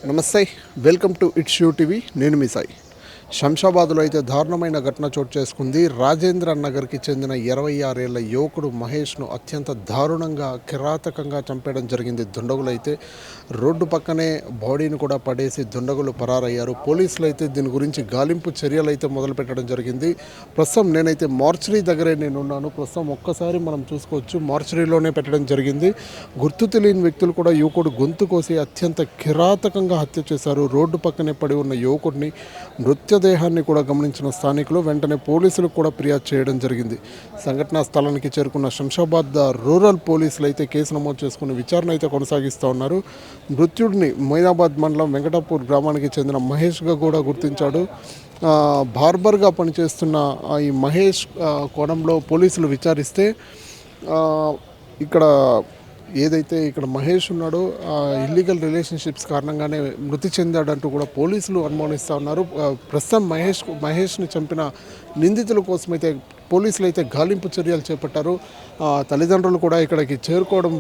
నమస్తే, welcome to it's you TV. నేను మీ సాయి. శంషాబాద్లో అయితే దారుణమైన ఘటన చోటు చేసుకుంది. రాజేంద్ర నగర్కి చెందిన 26 ఏళ్ల యువకుడు మహేష్ను అత్యంత దారుణంగా కిరాతకంగా చంపేయడం జరిగింది. దుండగులు అయితే రోడ్డు పక్కనే బాడీని కూడా పడేసి దుండగులు పరారయ్యారు. పోలీసులు అయితే దీని గురించి గాలింపు చర్యలు అయితే మొదలుపెట్టడం జరిగింది. ప్రస్తుతం నేనైతే మార్చరీ దగ్గరే నేనున్నాను. ప్రస్తుతం ఒక్కసారి మనం చూసుకోవచ్చు, మార్చరీలోనే పెట్టడం జరిగింది. గుర్తు తెలియని వ్యక్తులు కూడా యువకుడు గొంతు కోసి అత్యంత కిరాతకంగా హత్య చేశారు. రోడ్డు పక్కనే పడి ఉన్న యువకుడిని మృతదేహాన్ని కూడా గమనించిన స్థానికులు వెంటనే పోలీసులకు కూడా ఫిర్యాదు చేయడం జరిగింది. సంఘటనా స్థలానికి చేరుకున్న శంషాబాద్ రూరల్ పోలీసులు అయితే కేసు నమోదు చేసుకుని విచారణ అయితే కొనసాగిస్తూ ఉన్నారు. మృత్యుడిని మొయినాబాద్ మండలం వెంకటాపూర్ గ్రామానికి చెందిన మహేష్గా కూడా గుర్తించాడు. బార్బర్గా పనిచేస్తున్న ఈ మహేష్ కోణంలో పోలీసులు విచారిస్తే ఇక్కడ ఏదైతే ఇక్కడ మహేష్ ఉన్నాడో ఇల్లీగల్ రిలేషన్షిప్స్ కారణంగానే మృతి చెందాడంటూ కూడా పోలీసులు అనుమానిస్తూ ఉన్నారు. ప్రస్తుతం మహేష్ని చంపిన నిందితుల కోసమైతే పోలీసులు అయితే గాలింపు చర్యలు చేపట్టారు. తల్లిదండ్రులు కూడా ఇక్కడికి చేరుకోవడం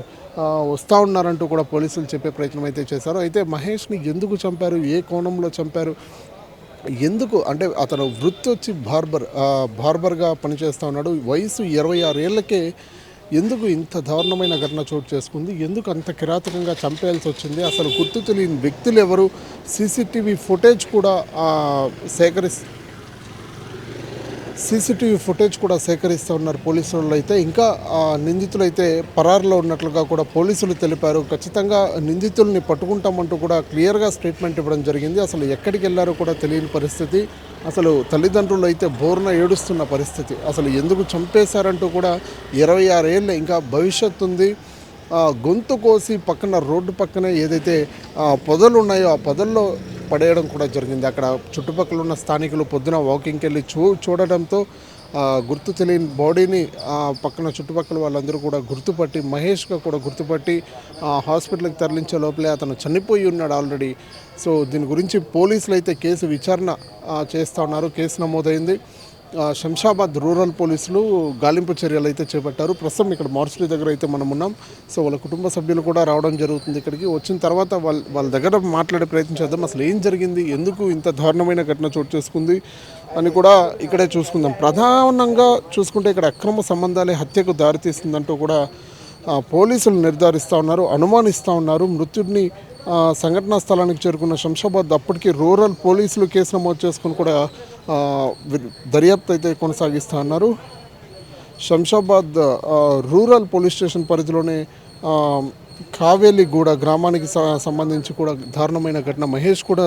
వస్తూ ఉన్నారంటూ కూడా పోలీసులు చెప్పే ప్రయత్నం అయితే చేశారు. అయితే మహేష్ని ఎందుకు చంపారు, ఏ కోణంలో చంపారు, ఎందుకు అంటే అతను వృత్తి వచ్చి బార్బర్గా పనిచేస్తూ ఉన్నాడు. వయసు 26 ఏళ్ళకే ఎందుకు ఇంత దారుణమైన ఘటన చోటు చేసుకుంది, ఎందుకు అంత కిరాతకంగా చంపేయాల్సి వచ్చింది, అసలు గుర్తు తెలియని వ్యక్తులు ఎవరు, సీసీటీవీ ఫుటేజ్ కూడా సేకరిస్తూ ఉన్నారు పోలీసులు. అయితే ఇంకా నిందితులు అయితే పరారులో ఉన్నట్లుగా కూడా పోలీసులు తెలిపారు. ఖచ్చితంగా నిందితుల్ని పట్టుకుంటామంటూ కూడా క్లియర్గా స్టేట్మెంట్ ఇవ్వడం జరిగింది. అసలు ఎక్కడికి వెళ్ళారో కూడా తెలియని పరిస్థితి. అసలు తల్లిదండ్రులు అయితే బోర్న ఏడుస్తున్న పరిస్థితి. అసలు ఎందుకు చంపేశారంటూ కూడా 26 ఏళ్ళు ఇంకా భవిష్యత్తు ఉంది. గొంతు కోసి పక్కన రోడ్డు పక్కనే ఏదైతే పొదలు ఉన్నాయో ఆ పొదల్లో పడేయడం కూడా జరిగింది. అక్కడ చుట్టుపక్కల ఉన్న స్థానికులు పొద్దున వాకింగ్కి వెళ్ళి చూడడంతో గుర్తు తెలియని బాడీని పక్కన చుట్టుపక్కల వాళ్ళందరూ కూడా గుర్తుపట్టి మహేష్గా కూడా గుర్తుపట్టి హాస్పిటల్కి తరలించే లోపలే అతను చనిపోయి ఉన్నాడు ఆల్రెడీ. సో దీని గురించి పోలీసులు అయితే కేసు విచారణ చేస్తూ ఉన్నారు. కేసు నమోదైంది. శంషాబాద్ రూరల్ పోలీసులు గాలింపు చర్యలు అయితే చేపట్టారు. ప్రస్తుతం ఇక్కడ మార్చరీ దగ్గర అయితే మనం ఉన్నాం. సో వాళ్ళ కుటుంబ సభ్యులు కూడా రావడం జరుగుతుంది. ఇక్కడికి వచ్చిన తర్వాత వాళ్ళ దగ్గర మాట్లాడే ప్రయత్నం చేద్దాం. అసలు ఏం జరిగింది, ఎందుకు ఇంత దారుణమైన ఘటన చోటు చేసుకుంది అని కూడా ఇక్కడే చూసుకుందాం. ప్రధానంగా చూసుకుంటే ఇక్కడ అక్రమ సంబంధాలే హత్యకు దారితీస్తుందంటూ కూడా పోలీసులు నిర్ధారిస్తూ ఉన్నారు, అనుమానిస్తూ ఉన్నారు. మృత్యుడిని సంఘటనా స్థలానికి చేరుకున్న శంషాబాద్ అప్పటికి రూరల్ పోలీసులు కేసు నమోదు చేసుకుని కూడా దర్యాప్తు అయితే కొనసాగిస్తూ ఉన్నారు. శంషాబాద్ రూరల్ పోలీస్ స్టేషన్ పరిధిలోనే కావేలిగూడ గ్రామానికి సంబంధించి కూడా దారుణమైన ఘటన. మహేష్ కూడా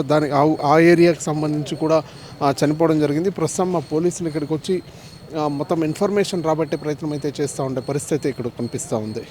ఆ ఏరియాకి సంబంధించి కూడా చనిపోవడం జరిగింది. ప్రస్తుతం మా పోలీసులు ఇక్కడికి వచ్చి మొత్తం ఇన్ఫర్మేషన్ రాబట్టే ప్రయత్నం అయితే చేస్తూ ఉండే పరిస్థితి ఇక్కడ కనిపిస్తూ ఉంది.